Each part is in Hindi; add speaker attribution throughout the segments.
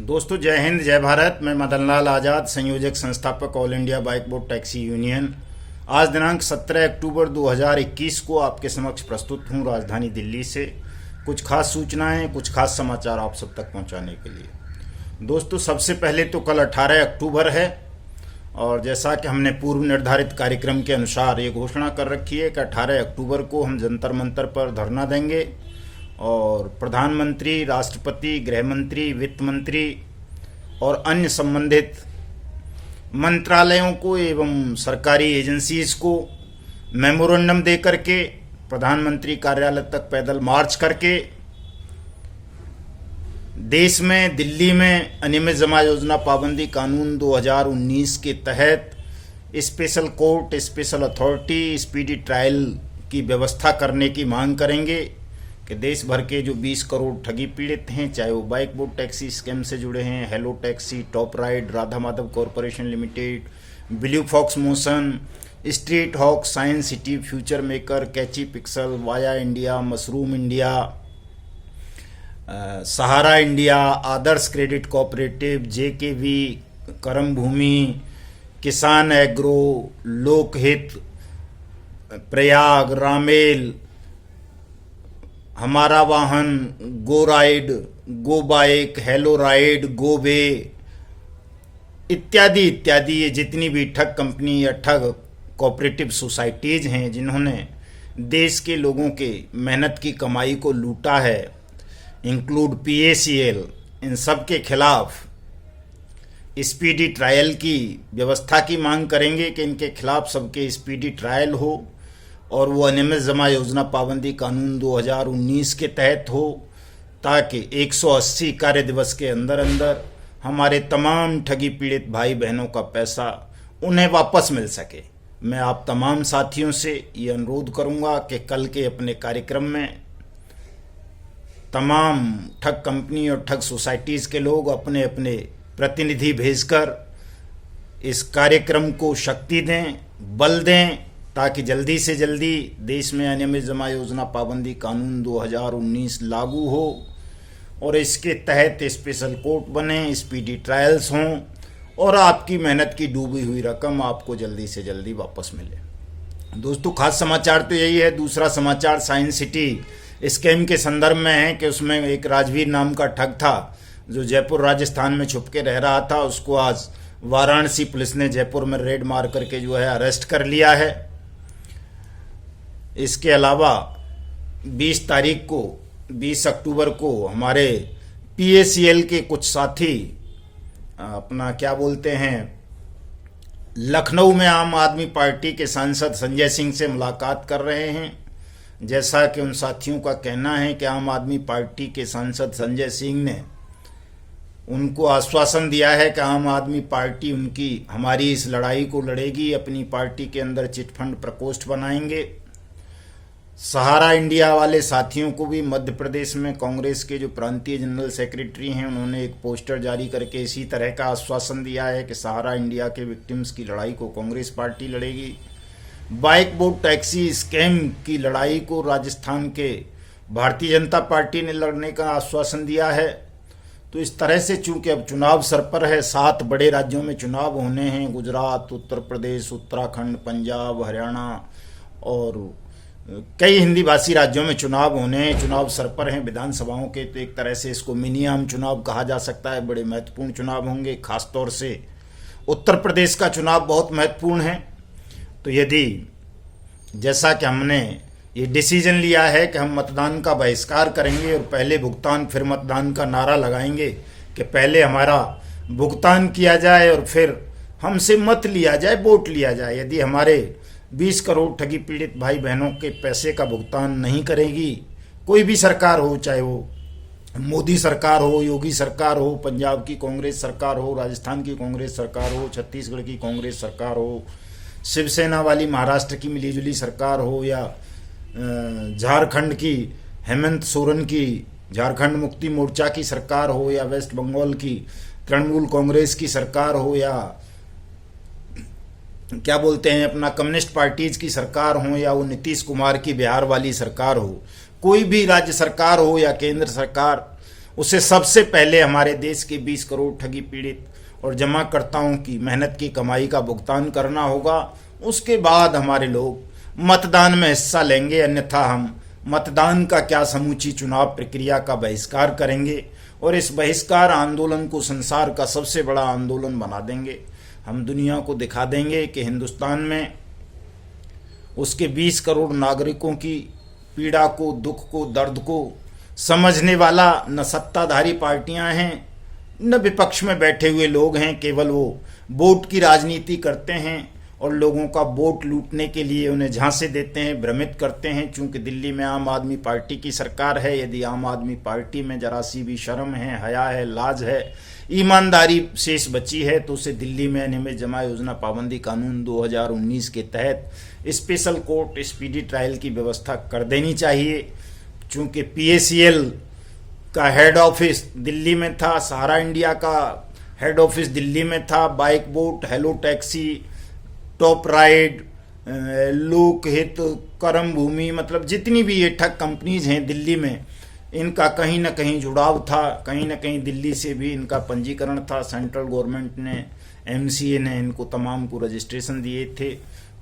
Speaker 1: दोस्तों, जय हिंद, जय भारत। मैं मदन लाल आज़ाद, संयोजक संस्थापक all India bike board taxi union. आज दिनांक 17 अक्टूबर 2021 को आपके समक्ष प्रस्तुत हूँ राजधानी दिल्ली से कुछ खास सूचनाएं, कुछ खास समाचार आप सब तक पहुँचाने के लिए। दोस्तों, सबसे पहले तो कल 18 अक्टूबर है और जैसा कि हमने पूर्व निर्धारित कार्यक्रम के अनुसार ये घोषणा कर रखी है कि 18 अक्टूबर को हम जंतर मंतर पर धरना देंगे और प्रधानमंत्री, राष्ट्रपति, गृह मंत्री, वित्त मंत्री और अन्य संबंधित मंत्रालयों को एवं सरकारी एजेंसीज को मेमोरेंडम दे करके प्रधानमंत्री कार्यालय तक पैदल मार्च करके देश में, दिल्ली में अनियमित जमा योजना पाबंदी कानून 2019 के तहत special court, special authority, speedy trial की व्यवस्था करने की मांग करेंगे कि देश भर के जो 20 करोड़ ठगी पीड़ित हैं, चाहे वो बाइक बोर्ड टैक्सी स्कैम से जुड़े हैं, Hello Taxi, Top Ride, Radha Madhav Corporation Limited, Blue Fox Motion, Street Hawk, Science City, Future Maker, Catchy Pixel, Via India, Mushroom India, Sahara India, Adarsh Credit Cooperative, JKV, Karam Bhoomi, Kisan Agro, Lokhit, Prayag, Ramel, Hamara Vahan, Go Ride, Go Bike, Hello Ride, Go Way इत्यादि इत्यादि, ये जितनी भी ठग कंपनी या ठग कोऑपरेटिव सोसाइटीज हैं जिन्होंने देश के लोगों के मेहनत की कमाई को लूटा है, इंक्लूड पीएसीएल, इन सब के खिलाफ स्पीडी ट्रायल की व्यवस्था की मांग करेंगे कि इनके खिलाफ सबके स्पीडी ट्रायल हो और वो अनियमित जमा योजना पाबंदी कानून 2019 के तहत हो, ताकि 180 कार्य दिवस के अंदर अंदर हमारे तमाम ठगी पीड़ित भाई बहनों का पैसा उन्हें वापस मिल सके। मैं आप तमाम साथियों से ये अनुरोध करूंगा कि कल के अपने कार्यक्रम में तमाम ठग कंपनी और ठग सोसाइटीज़ के लोग अपने अपने प्रतिनिधि भेजकर इस कार्यक्रम को शक्ति दें, बल दें, ताकि जल्दी से जल्दी देश में अनियमित जमा योजना पाबंदी कानून 2019 लागू हो और इसके तहत स्पेशल कोर्ट बने, स्पीडी ट्रायल्स हों और आपकी मेहनत की डूबी हुई रकम आपको जल्दी से जल्दी वापस मिले। दोस्तों, खास समाचार तो यही है। दूसरा समाचार साइंस सिटी स्कैम के संदर्भ में है कि उसमें एक राजवीर नाम का ठग था जो जयपुर राजस्थान में छुप के रह रहा था। उसको आज वाराणसी पुलिस ने जयपुर में रेड मार करके जो है अरेस्ट कर लिया है। इसके अलावा 20 अक्टूबर को हमारे पीएसीएल के कुछ साथी अपना क्या बोलते हैं, लखनऊ में आम आदमी पार्टी के सांसद संजय सिंह से मुलाकात कर रहे हैं। जैसा कि उन साथियों का कहना है कि आम आदमी पार्टी के सांसद संजय सिंह ने उनको आश्वासन दिया है कि आम आदमी पार्टी हमारी इस लड़ाई को लड़ेगी, अपनी पार्टी के अंदर चिटफंड प्रकोष्ठ बनाएंगे। सहारा इंडिया वाले साथियों को भी मध्य प्रदेश में कांग्रेस के जो प्रांतीय जनरल सेक्रेटरी हैं उन्होंने एक पोस्टर जारी करके इसी तरह का आश्वासन दिया है कि सहारा इंडिया के विक्टिम्स की लड़ाई को कांग्रेस पार्टी लड़ेगी। बाइक बोर्ड टैक्सी स्कैम की लड़ाई को राजस्थान के भारतीय जनता पार्टी ने लड़ने का आश्वासन दिया है। तो इस तरह से चूंकि अब चुनाव सर पर है, 7 बड़े राज्यों में चुनाव होने हैं, गुजरात, उत्तर प्रदेश, उत्तराखंड, पंजाब, हरियाणा और कई हिंदी भाषी राज्यों में चुनाव होने हैं, चुनाव सर पर हैं विधानसभाओं के। तो एक तरह से इसको मिनी आम चुनाव कहा जा सकता है। बड़े महत्वपूर्ण चुनाव होंगे, खासतौर से उत्तर प्रदेश का चुनाव बहुत महत्वपूर्ण है। तो यदि जैसा कि हमने ये डिसीजन लिया है कि हम मतदान का बहिष्कार करेंगे और पहले भुगतान फिर मतदान का नारा लगाएंगे कि पहले हमारा भुगतान किया जाए और फिर हमसे मत लिया जाए, वोट लिया जाए। यदि हमारे 20 करोड़ ठगी पीड़ित भाई बहनों के पैसे का भुगतान नहीं करेगी कोई भी सरकार हो, चाहे वो मोदी सरकार हो, योगी सरकार हो, पंजाब की कांग्रेस सरकार हो, राजस्थान की कांग्रेस सरकार हो, छत्तीसगढ़ की कांग्रेस सरकार हो, शिवसेना वाली महाराष्ट्र की मिलीजुली सरकार हो, या झारखंड की हेमंत सोरेन की झारखंड मुक्ति मोर्चा की सरकार हो, या वेस्ट बंगाल की तृणमूल कांग्रेस की सरकार हो, या क्या बोलते हैं अपना कम्युनिस्ट पार्टीज की सरकार हो, या वो नीतीश कुमार की बिहार वाली सरकार हो, कोई भी राज्य सरकार हो या केंद्र सरकार, उसे सबसे पहले हमारे देश के 20 करोड़ ठगी पीड़ित और जमाकर्ताओं की मेहनत की कमाई का भुगतान करना होगा। उसके बाद हमारे लोग मतदान में हिस्सा लेंगे, अन्यथा हम मतदान का क्या समूची चुनाव प्रक्रिया का बहिष्कार करेंगे और इस बहिष्कार आंदोलन को संसार का सबसे बड़ा आंदोलन बना देंगे। हम दुनिया को दिखा देंगे कि हिंदुस्तान में उसके 20 करोड़ नागरिकों की पीड़ा को, दुख को, दर्द को समझने वाला न सत्ताधारी पार्टियां हैं न विपक्ष में बैठे हुए लोग हैं। केवल वो वोट की राजनीति करते हैं और लोगों का वोट लूटने के लिए उन्हें झांसे देते हैं, भ्रमित करते हैं। चूंकि दिल्ली में आम आदमी पार्टी की सरकार है, यदि आम आदमी पार्टी में जरा सी भी शर्म है, हया है, लाज है, ईमानदारी शेष बची है तो उसे दिल्ली में अनियमित जमा योजना पाबंदी कानून 2019 के तहत स्पेशल कोर्ट स्पीडी ट्रायल की व्यवस्था कर देनी चाहिए। चूंकि PACL का हेड ऑफिस दिल्ली में था, सहारा इंडिया का हेड ऑफिस दिल्ली में था, bike Bot, Hello Taxi, Top ride, लोकहित, करम भूमि, मतलब जितनी भी ये ठग कंपनीज हैं दिल्ली में, इनका कहीं ना कहीं जुड़ाव था, कहीं ना कहीं दिल्ली से भी इनका पंजीकरण था। सेंट्रल गवर्नमेंट ने, MCA ने इनको तमाम को रजिस्ट्रेशन दिए थे।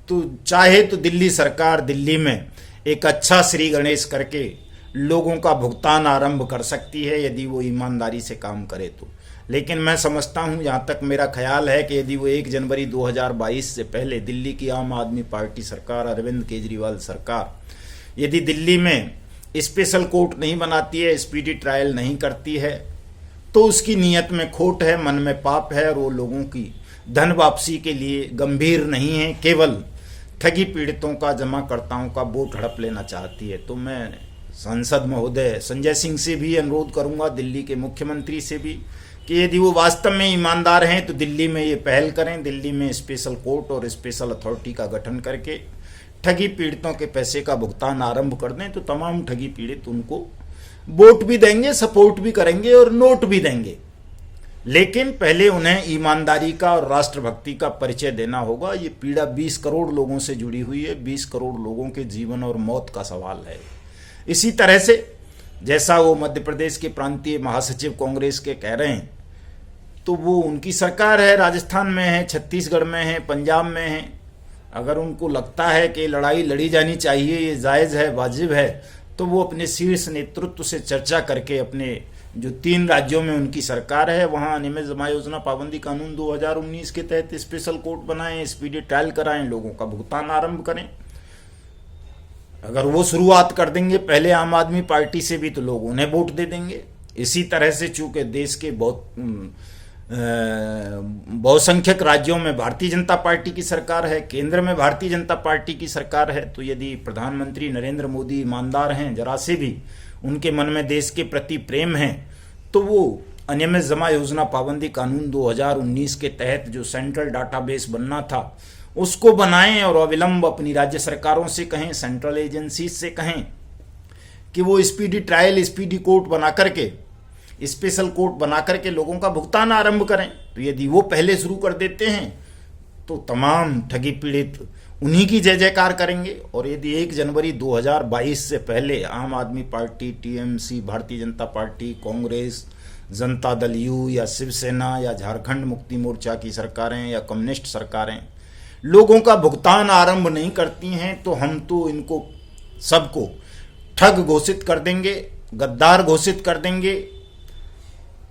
Speaker 1: तो चाहे तो दिल्ली सरकार दिल्ली में एक अच्छा श्री गणेश करके लोगों का भुगतान आरंभ कर सकती है यदि वो ईमानदारी से काम करे तो। लेकिन मैं समझता हूँ, जहाँ तक मेरा ख्याल है, कि यदि वो 1 जनवरी 2022 से पहले दिल्ली की आम आदमी पार्टी सरकार, अरविंद केजरीवाल सरकार, यदि दिल्ली में स्पेशल कोर्ट नहीं बनाती है, स्पीडी ट्रायल नहीं करती है, तो उसकी नीयत में खोट है, मन में पाप है और वो लोगों की धन वापसी के लिए गंभीर नहीं है, केवल ठगी पीड़ितों का, जमाकर्ताओं का वोट हड़प लेना चाहती है। तो मैं सांसद महोदय संजय सिंह से भी अनुरोध करूंगा, दिल्ली के मुख्यमंत्री से भी, कि यदि वो वास्तव में ईमानदार हैं तो दिल्ली में ये पहल करें, दिल्ली में स्पेशल कोर्ट और स्पेशल अथॉरिटी का गठन करके ठगी पीड़ितों के पैसे का भुगतान आरंभ कर दें। तो तमाम ठगी पीड़ित उनको वोट भी देंगे, सपोर्ट भी करेंगे और नोट भी देंगे। लेकिन पहले उन्हें ईमानदारी का और राष्ट्रभक्ति का परिचय देना होगा। ये पीड़ा 20 करोड़ लोगों से जुड़ी हुई है, 20 करोड़ लोगों के जीवन और मौत का सवाल है। इसी तरह से जैसा वो मध्य प्रदेश के प्रांतीय महासचिव कांग्रेस के कह रहे हैं, तो वो उनकी सरकार है, राजस्थान में है, छत्तीसगढ़ में है, पंजाब में है। अगर उनको लगता है कि लड़ाई लड़ी जानी चाहिए, ये जायज़ है, वाजिब है, तो वो अपने शीर्ष नेतृत्व से चर्चा करके अपने जो 3 राज्यों में उनकी सरकार है वहाँ अनियमित जमा योजना पाबंदी कानून 2019 के तहत स्पेशल कोर्ट बनाएं, स्पीडी ट्रायल कराएं, लोगों का भुगतान आरंभ करें। अगर वो शुरुआत कर देंगे पहले आम आदमी पार्टी से भी, तो लोग उन्हें वोट दे देंगे। इसी तरह से चूंकि देश के बहुसंख्यक राज्यों में भारतीय जनता पार्टी की सरकार है, केंद्र में भारतीय जनता पार्टी की सरकार है, तो यदि प्रधानमंत्री नरेंद्र मोदी ईमानदार हैं, जरा से भी उनके मन में देश के प्रति प्रेम है, तो वो अनियमित जमा योजना पाबंदी कानून 2019 के तहत जो सेंट्रल डाटाबेस बनना था उसको बनाएं और अविलंब अपनी राज्य सरकारों से कहें, सेंट्रल एजेंसीज से कहें कि वो स्पीडी ट्रायल, स्पीडी कोर्ट बना करके, स्पेशल कोर्ट बना करके लोगों का भुगतान आरंभ करें। तो यदि वो पहले शुरू कर देते हैं तो तमाम ठगी पीड़ित उन्हीं की जय जयकार करेंगे। और यदि 1 जनवरी 2022 से पहले आम आदमी party, TMC, Bharatiya Janata party, Congress, Janata Dal you या शिवसेना या झारखंड मुक्ति मोर्चा की सरकारें या कम्युनिस्ट सरकारें लोगों का भुगतान आरंभ नहीं करती हैं, तो हम तो इनको सबको ठग घोषित कर देंगे, गद्दार घोषित कर देंगे,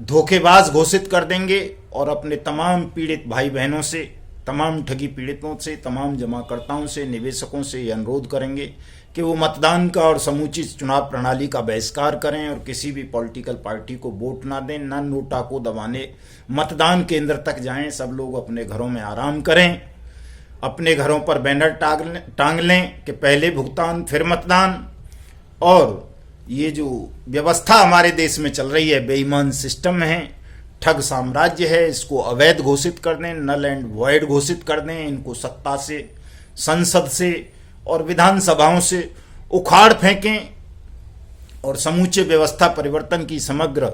Speaker 1: धोखेबाज घोषित कर देंगे और अपने तमाम पीड़ित भाई बहनों से, तमाम ठगी पीड़ितों से, तमाम जमाकर्ताओं से, निवेशकों से ये अनुरोध करेंगे कि वो मतदान का और समूची चुनाव प्रणाली का बहिष्कार करें और किसी भी पॉलिटिकल पार्टी को वोट ना दें, ना नोटा को दबाने मतदान केंद्र तक जाएं। सब लोग अपने घरों में आराम करें, अपने घरों पर बैनर टांग लें कि पहले भुगतान फिर मतदान। और ये जो व्यवस्था हमारे देश में चल रही है, बेईमान सिस्टम है, ठग साम्राज्य है, इसको अवैध घोषित कर दें, नल एंड वॉइड घोषित कर दें। इनको सत्ता से, संसद से और विधानसभाओं से उखाड़ फेंकें और समूचे व्यवस्था परिवर्तन की समग्र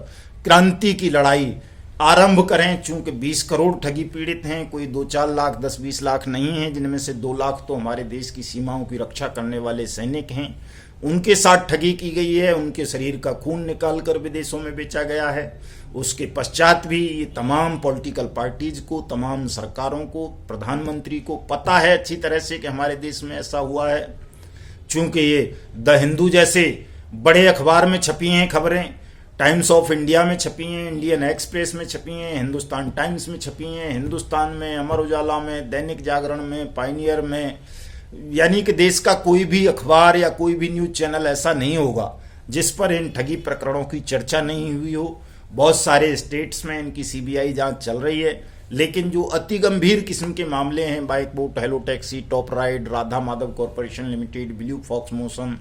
Speaker 1: क्रांति की लड़ाई आरंभ करें। चूंकि 20 करोड़ ठगी पीड़ित हैं, कोई 2-4 लाख, 10-20 लाख नहीं हैं, जिनमें से 2 लाख तो हमारे देश की सीमाओं की रक्षा करने वाले सैनिक हैं। उनके साथ ठगी की गई है, उनके शरीर का खून निकाल कर विदेशों में बेचा गया है। उसके पश्चात भी ये तमाम पॉलिटिकल पार्टीज को, तमाम सरकारों को, प्रधानमंत्री को पता है अच्छी तरह से कि हमारे देश में ऐसा हुआ है। चूंकि ये द हिंदू जैसे बड़े अखबार में छपी हैं खबरें, टाइम्स ऑफ इंडिया में छपी हैं, इंडियन एक्सप्रेस में छपी हैं, हिंदुस्तान टाइम्स में छपी हैं, हिंदुस्तान में, अमर उजाला में, दैनिक जागरण में, पायनियर में, यानी कि देश का कोई भी अखबार या कोई भी न्यूज चैनल ऐसा नहीं होगा जिस पर इन ठगी प्रकरणों की चर्चा नहीं हुई हो। बहुत सारे स्टेट्स में इनकी सीबीआई जांच चल रही है, लेकिन जो अति गंभीर किस्म के मामले हैं, Bike Bot, Hello Taxi, Top Ride, Radha Madhav Corporation Limited, Blue Fox Motion,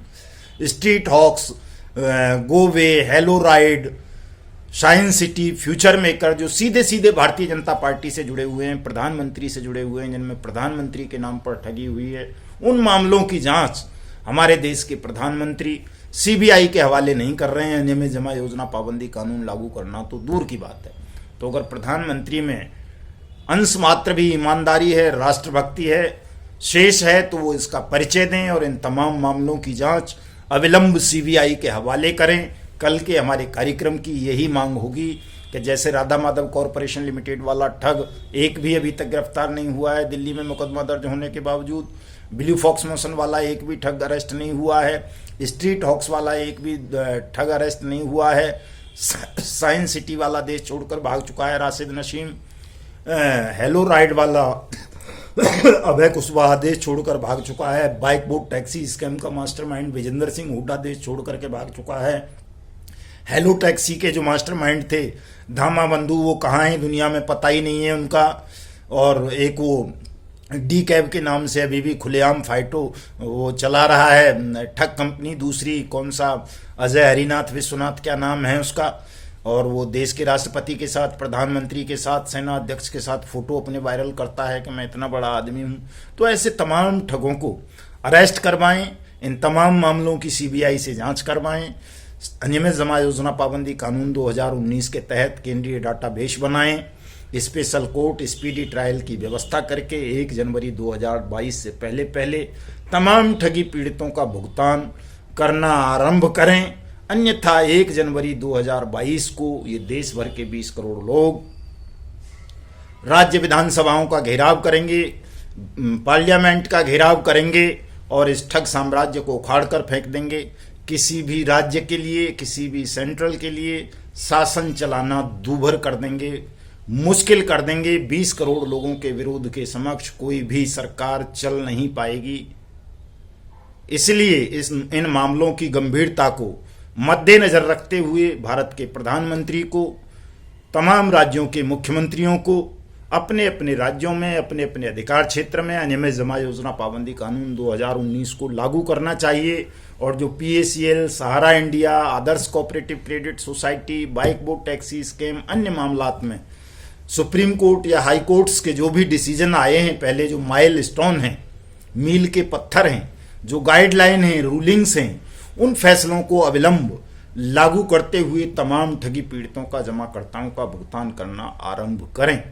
Speaker 1: Street Hawks, Go Way, Hello Ride, Shine City, Future Maker, जो सीधे सीधे भारतीय जनता पार्टी से जुड़े हुए हैं, प्रधानमंत्री से जुड़े हुए हैं, जिनमें प्रधानमंत्री के नाम पर ठगी हुई है, उन मामलों की जांच हमारे देश के प्रधानमंत्री सीबीआई के हवाले नहीं कर रहे हैं। नियमित जमा योजना पाबंदी कानून लागू करना तो दूर की बात है। तो अगर प्रधानमंत्री में अंश मात्र भी ईमानदारी है, राष्ट्रभक्ति है, शेष है, तो वो इसका परिचय दें और इन तमाम मामलों की जांच अविलंब सीबीआई के हवाले करें। कल के हमारे कार्यक्रम की यही मांग होगी कि जैसे राधा माधव कॉरपोरेशन लिमिटेड वाला ठग एक भी अभी तक गिरफ्तार नहीं हुआ है दिल्ली में मुकदमा दर्ज होने के बावजूद, ब्लू फॉक्स मोशन वाला एक भी ठग अरेस्ट नहीं हुआ है, स्ट्रीट हॉक्स वाला एक भी ठग अरेस्ट नहीं हुआ है, साइंस सिटी वाला देश छोड़कर भाग चुका है राशिद नशीम, हेलो राइड वाला अभय कुशवाहा देश छोड़कर भाग चुका है, बाइक बोट टैक्सी स्कैम का मास्टरमाइंड विजेंद्र सिंह हुड्डा देश छोड़ करके भाग चुका है, हेलो टैक्सी के जो मास्टरमाइंड थे धामा बंधु वो कहाँ हैं दुनिया में पता ही नहीं है उनका, और एक वो डी कैब के नाम से अभी भी खुलेआम फाइटो वो चला रहा है ठग कंपनी, दूसरी कौन सा अजय हरिनाथ विश्वनाथ क्या नाम है उसका, और वो देश के राष्ट्रपति के साथ, प्रधानमंत्री के साथ, सेना अध्यक्ष के साथ फोटो अपने वायरल करता है कि मैं इतना बड़ा आदमी हूँ। तो ऐसे तमाम ठगों को अरेस्ट करवाएं, इन तमाम मामलों की सीबीआई से जांच करवाएं, अनियमित जमा योजना पाबंदी कानून 2019 के तहत केंद्रीय डाटाबेस बनाएं, स्पेशल कोर्ट स्पीडी ट्रायल की व्यवस्था करके 1 जनवरी 2022 से पहले पहले तमाम ठगी पीड़ितों का भुगतान करना आरंभ करें। अन्यथा 1 जनवरी 2022 को ये देश भर के 20 करोड़ लोग राज्य विधानसभाओं का घेराव करेंगे, पार्लियामेंट का घेराव करेंगे और इस ठग साम्राज्य को उखाड़ कर फेंक देंगे। किसी भी राज्य के लिए, किसी भी सेंट्रल के लिए शासन चलाना दूभर कर देंगे, मुश्किल कर देंगे। 20 करोड़ लोगों के विरोध के समक्ष कोई भी सरकार चल नहीं पाएगी। इसलिए इन मामलों की गंभीरता को मद्देनजर रखते हुए भारत के प्रधानमंत्री को, तमाम राज्यों के मुख्यमंत्रियों को अपने अपने राज्यों में, अपने अपने अधिकार क्षेत्र में अनियमित जमा योजना पाबंदी कानून 2019 को लागू करना चाहिए। और जो PACL, Sahara India, Adarsh Cooperative Credit Society, Bike Bot Taxi scam, अन्य मामलात में सुप्रीम कोर्ट या हाई कोर्ट्स के जो भी डिसीजन आए हैं, पहले जो माइल स्टोन हैं, मील के पत्थर हैं, जो गाइडलाइन हैं, रूलिंग्स हैं, उन फैसलों को अविलंब लागू करते हुए तमाम ठगी पीड़ितों का, जमाकर्ताओं का भुगतान करना आरंभ करें।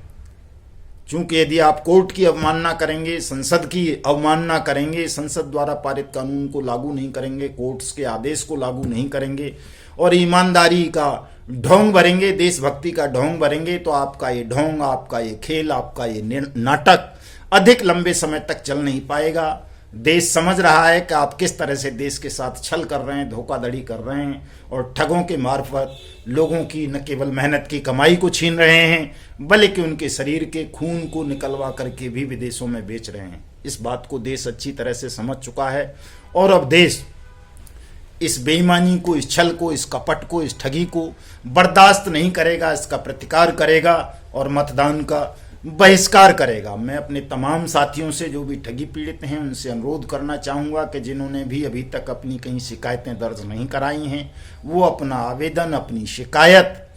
Speaker 1: क्योंकि यदि आप कोर्ट की अवमानना करेंगे, संसद की अवमानना करेंगे, संसद द्वारा पारित कानून को लागू नहीं करेंगे, कोर्ट्स के आदेश को लागू नहीं करेंगे और ईमानदारी का ढोंग भरेंगे, देशभक्ति का ढोंग भरेंगे, तो आपका ये ढोंग, आपका ये खेल, आपका ये नाटक अधिक लंबे समय तक चल नहीं पाएगा। देश समझ रहा है कि आप किस तरह से देश के साथ छल कर रहे हैं, धोखाधड़ी कर रहे हैं और ठगों के मार्फत लोगों की न केवल मेहनत की कमाई को छीन रहे हैं बल्कि उनके शरीर के खून को निकलवा करके भी विदेशों में बेच रहे हैं। इस बात को देश अच्छी तरह से समझ चुका है और अब देश इस बेईमानी को, इस छल को, इस कपट को, इस ठगी को बर्दाश्त नहीं करेगा, इसका प्रतिकार करेगा और मतदान का बहिष्कार करेगा। मैं अपने तमाम साथियों से जो भी ठगी पीड़ित हैं उनसे अनुरोध करना चाहूँगा कि जिन्होंने भी अभी तक अपनी कहीं शिकायतें दर्ज नहीं कराई हैं वो अपना आवेदन, अपनी शिकायत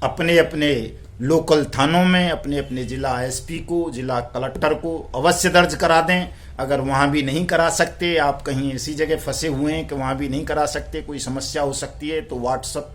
Speaker 1: अपने अपने लोकल थानों में, अपने अपने जिला SP को, जिला कलेक्टर को अवश्य दर्ज करा दें। अगर वहाँ भी नहीं करा सकते, आप कहीं ऐसी जगह फंसे हुए हैं कि वहाँ भी नहीं करा सकते, कोई समस्या हो सकती है, तो व्हाट्सएप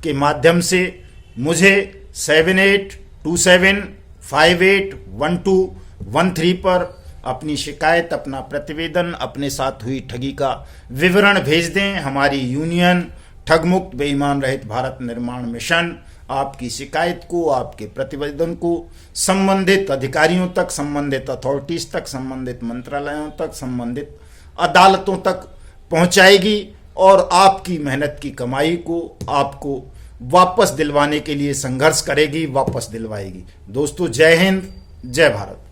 Speaker 1: के माध्यम से मुझे 7827581213 पर अपनी शिकायत, अपना प्रतिवेदन, अपने साथ हुई ठगी का विवरण भेज दें। हमारी यूनियन ठगमुक्त बेईमान रहित भारत निर्माण मिशन आपकी शिकायत को, आपके प्रतिवेदन को संबंधित अधिकारियों तक, संबंधित अथॉरिटीज तक, संबंधित मंत्रालयों तक, संबंधित अदालतों तक पहुंचाएगी और आपकी मेहनत की कमाई को आपको वापस दिलवाने के लिए संघर्ष करेगी, वापस दिलवाएगी। दोस्तों, जय हिंद, जय भारत।